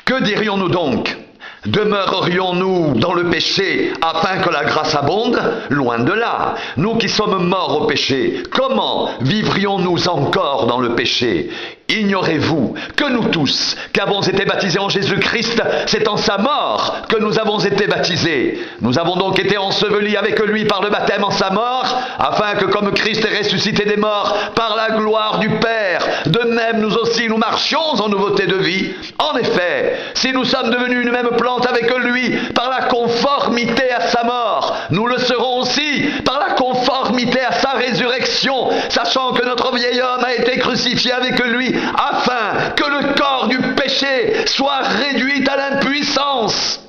Que dirions-nous donc? Demeurerions-nous dans le péché afin que la grâce abonde? Loin de là. Nous qui sommes morts au péché, comment vivrions-nous encore dans le péché? Ignorez-vous que nous tous, qui avons été baptisés en Jésus-Christ, c'est en sa mort que nous avons été baptisés. Nous avons donc été ensevelis avec lui par le baptême en sa mort, afin que comme Christ est ressuscité des morts par la gloire du Père, de même nous aussi nous marchions en nouveauté de vie. En effet, si nous sommes devenus une même plante avec lui par la conformité à sa mort, nous le serons aussi par la conformité à sa résurrection, sachant que notre vieil homme a été crucifié avec lui, afin que le corps du péché soit réduit à l'impuissance,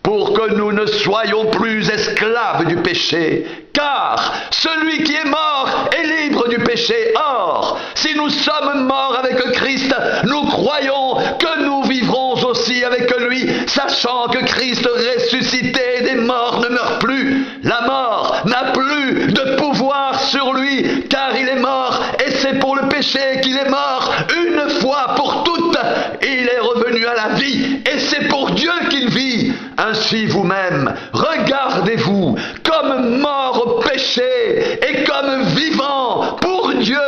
pour que nous ne soyons plus esclaves du péché. Car celui qui est mort est libre du péché. Or, si nous sommes morts avec Christ, nous croyons que nous vivrons aussi avec lui, sachant que Christ ressuscité des morts ne meurt plus. La mort n'a plus de pouvoir sur lui, car il est mort, et c'est pour le péché qu'il est mort une fois pour toutes. Il est revenu à la vie, et c'est pour Dieu qu'il vit. Ainsi vous-même, regardez-vous comme mort au péché et comme vivant pour Dieu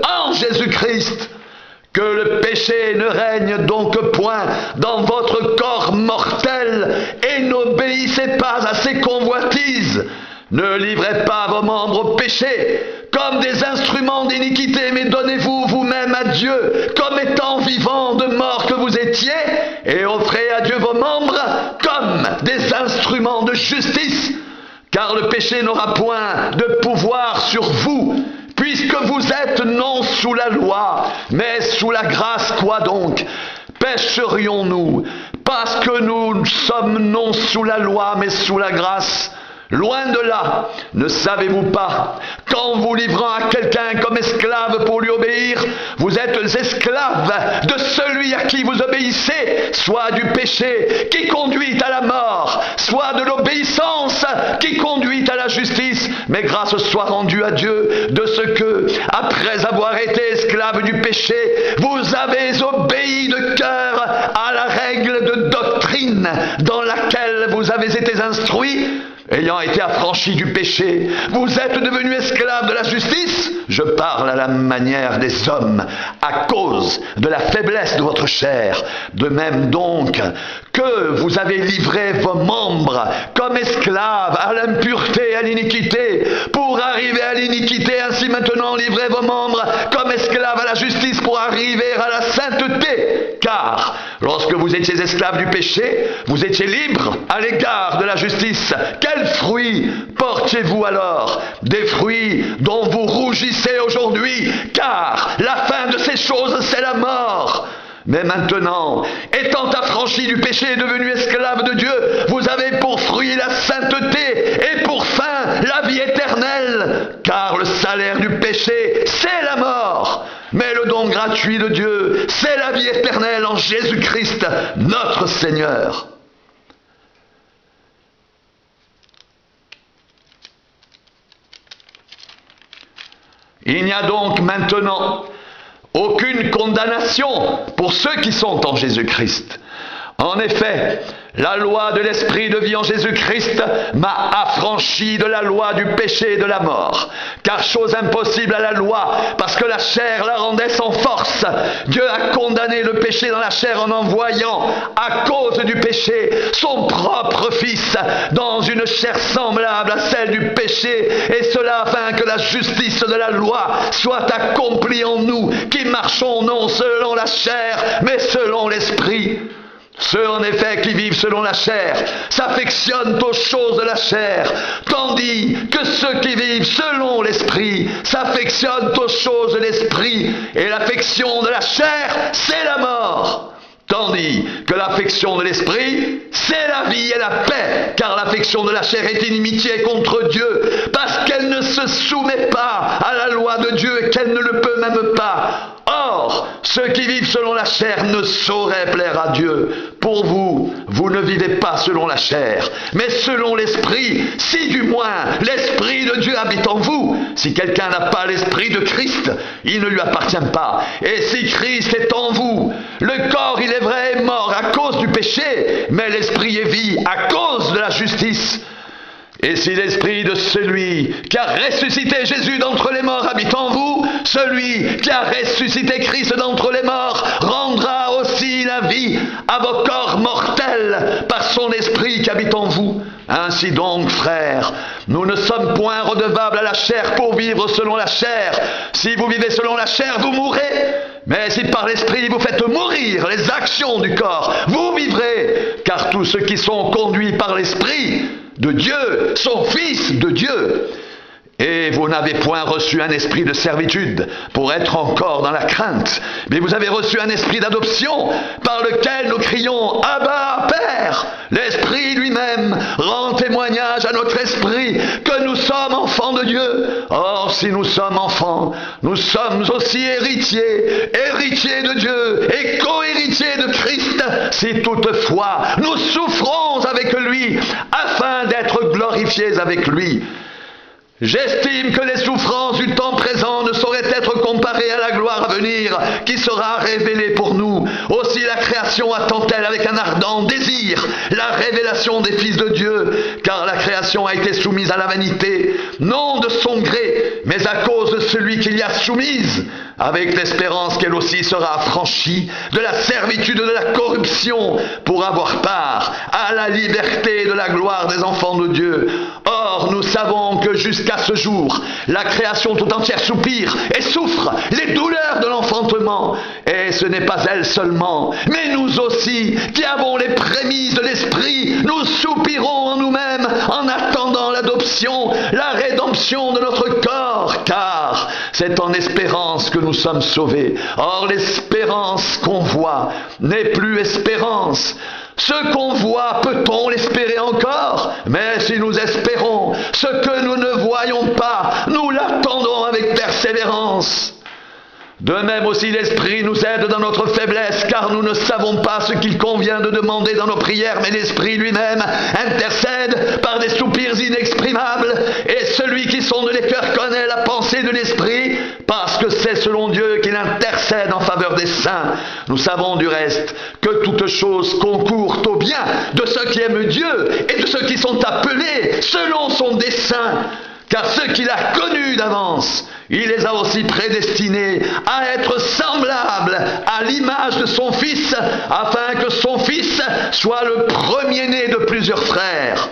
en Jésus-Christ. Que le péché ne règne donc point dans votre corps mortel et n'obéissez pas à ses convoitises. Ne livrez pas vos membres au péché comme des instruments d'iniquité, mais donnez-vous vous-même à Dieu comme étant vivants de mort que vous étiez, et offrez à Dieu vos membres comme des instruments de justice, car le péché n'aura point de pouvoir sur vous, puisque vous êtes non sous la loi, mais sous la grâce. Quoi donc? Pécherions-nous parce que nous sommes non sous la loi, mais sous la grâce? Loin de là. Ne savez-vous pas qu'en vous livrant à quelqu'un comme esclave pour lui obéir, vous êtes esclave de celui à qui vous obéissez, soit du péché qui conduit à la mort, soit de l'obéissance qui conduit à la justice. Mais grâce soit rendue à Dieu de ce que, après avoir été esclave du péché, vous avez obéi de cœur à la règle de doctrine dans laquelle vous avez été instruits. Ayant été affranchis du péché, vous êtes devenus esclaves de la justice. Je parle à la manière des hommes, à cause de la faiblesse de votre chair. De même donc que vous avez livré vos membres comme esclaves à l'impureté et à l'iniquité, pour arriver à l'iniquité, ainsi maintenant livrez vos membres comme esclaves à la justice pour arriver à la sainteté. Car lorsque vous étiez esclaves du péché, vous étiez libres à l'égard de la justice. Quels fruits portiez-vous alors? Des fruits dont vous rougissez aujourd'hui, car la fin de ces choses, c'est la mort. Mais maintenant, étant affranchis du péché et devenus esclaves de Dieu, vous avez pour fruit la sainteté et pour fin la vie éternelle. Car le salaire du péché, c'est la mort. Mais le don gratuit de Dieu, c'est la vie éternelle en Jésus-Christ, notre Seigneur. Il n'y a donc maintenant aucune condamnation pour ceux qui sont en Jésus-Christ. En effet, la loi de l'Esprit de vie en Jésus-Christ m'a affranchi de la loi du péché et de la mort. Car chose impossible à la loi, parce que la chair la rendait sans force. Dieu a condamné le péché dans la chair en envoyant, à cause du péché, son propre Fils dans une chair semblable à celle du péché, et cela afin que la justice de la loi soit accomplie en nous, qui marchons non selon la chair, mais selon l'Esprit. Ceux en effet qui vivent selon la chair s'affectionnent aux choses de la chair, tandis que ceux qui vivent selon l'Esprit s'affectionnent aux choses de l'Esprit. Et l'affection de la chair, c'est la mort, tandis que l'affection de l'Esprit, c'est la vie et la paix. Car l'affection de la chair est inimitié contre Dieu, parce qu'elle ne se soumet pas à la loi de Dieu et qu'elle ne le peut même pas. Or, ceux qui vivent selon la chair ne sauraient plaire à Dieu. Pour vous, vous ne vivez pas selon la chair, mais selon l'Esprit, si du moins l'Esprit de Dieu habite en vous. Si quelqu'un n'a pas l'Esprit de Christ, il ne lui appartient pas. Et si Christ est en vous, le corps, il est vrai, est mort à cause du péché, mais l'esprit est vie à cause de la justice. Et si l'esprit de celui qui a ressuscité Jésus d'entre les morts habite en vous, celui qui a ressuscité Christ d'entre les morts rendra aussi la vie à vos corps mortels par son esprit qui habite en vous. Ainsi donc, frères, nous ne sommes point redevables à la chair pour vivre selon la chair. Si vous vivez selon la chair, vous mourrez. Mais si par l'esprit vous faites mourir les actions du corps, vous vivrez. Car tous ceux qui sont conduits par l'esprit de Dieu sont fils de Dieu. Et vous n'avez point reçu un esprit de servitude pour être encore dans la crainte, mais vous avez reçu un esprit d'adoption par lequel nous crions « Abba, Père !» L'Esprit lui-même rend témoignage à notre esprit que nous sommes enfants de Dieu. Or, si nous sommes enfants, nous sommes aussi héritiers, héritiers de Dieu et co-héritiers de Christ, si toutefois nous souffrons avec lui, afin d'être glorifiés avec lui. J'estime que les souffrances du temps présent ne sauraient être comparées à la gloire à venir qui sera révélée pour nous. Aussi la création attend-elle avec un ardent désir la révélation des fils de Dieu, car la création a été soumise à la vanité, non de son gré, mais à cause de celui qui l'y a soumise, avec l'espérance qu'elle aussi sera affranchie de la servitude de la corruption pour avoir part à la liberté de la gloire des enfants de Dieu. Or, nous savons que jusqu'à ce jour, la création tout entière soupire et souffre les douleurs de l'enfantement. Et ce n'est pas elle seulement, mais nous aussi, qui avons les prémices de l'esprit, nous soupirons en nous-mêmes en attendant l'adoption, la rédemption de notre corps, car c'est en espérance que nous sommes sauvés. Or, l'espérance qu'on voit n'est plus espérance. Ce qu'on voit, peut-on l'espérer encore? Mais si nous espérons ce que nous ne voyons pas, nous l'attendons avec persévérance. De même aussi l'Esprit nous aide dans notre faiblesse, car nous ne savons pas ce qu'il convient de demander dans nos prières, mais l'Esprit lui-même intercède par des soupirs inexprimables, et celui qui sonde les cœurs connaît la pensée de l'Esprit, parce que c'est selon Dieu qu'il intercède en faveur des saints. Nous savons du reste que toutes choses concourent au bien de ceux qui aiment Dieu et de ceux qui sont appelés selon son dessein. Car ceux qu'il a connus d'avance, il les a aussi prédestinés à être semblables à l'image de son Fils, afin que son Fils soit le premier-né de plusieurs frères.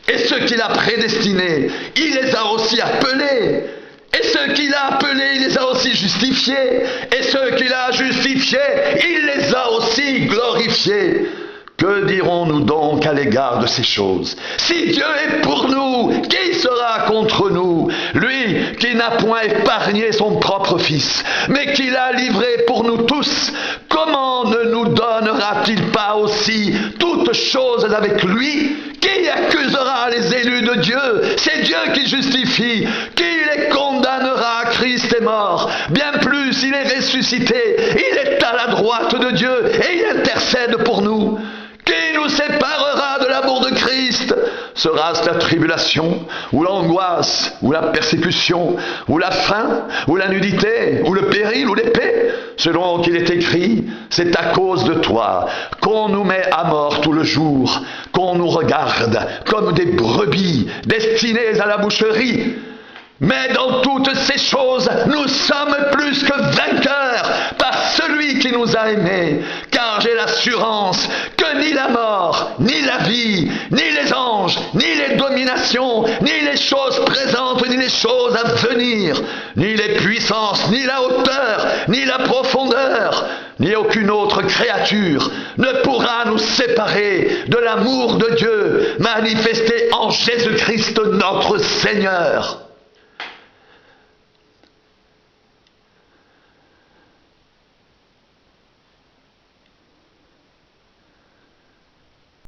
Et ceux qu'il a prédestinés, il les a aussi appelés. Et ceux qu'il a appelés, il les a aussi justifiés. Et ceux qu'il a justifiés, il les a aussi glorifiés. Que dirons-nous donc à l'égard de ces choses? Si Dieu est pour nous, qui sera contre nous? Lui qui n'a point épargné son propre Fils, mais qui l'a livré pour nous tous, comment ne nous donnera-t-il pas aussi toutes choses avec lui? Qui accusera les élus de Dieu? C'est Dieu qui justifie. Qui les condamnera? Christ est mort. Bien plus, il est ressuscité. Il est à la droite de Dieu et il intercède pour nous. Qui nous séparera de l'amour de Christ? Sera-ce la tribulation, ou l'angoisse, ou la persécution, ou la faim, ou la nudité, ou le péril, ou l'épée? Selon qu'il est écrit, c'est à cause de toi qu'on nous met à mort tout le jour, qu'on nous regarde comme des brebis destinées à la boucherie. Mais dans toutes ces choses, nous sommes plus que vainqueurs par celui qui nous a aimés, car j'ai l'assurance que ni la mort, ni la vie, ni les anges, ni les dominations, ni les choses présentes, ni les choses à venir, ni les puissances, ni la hauteur, ni la profondeur, ni aucune autre créature ne pourra nous séparer de l'amour de Dieu manifesté en Jésus-Christ notre Seigneur.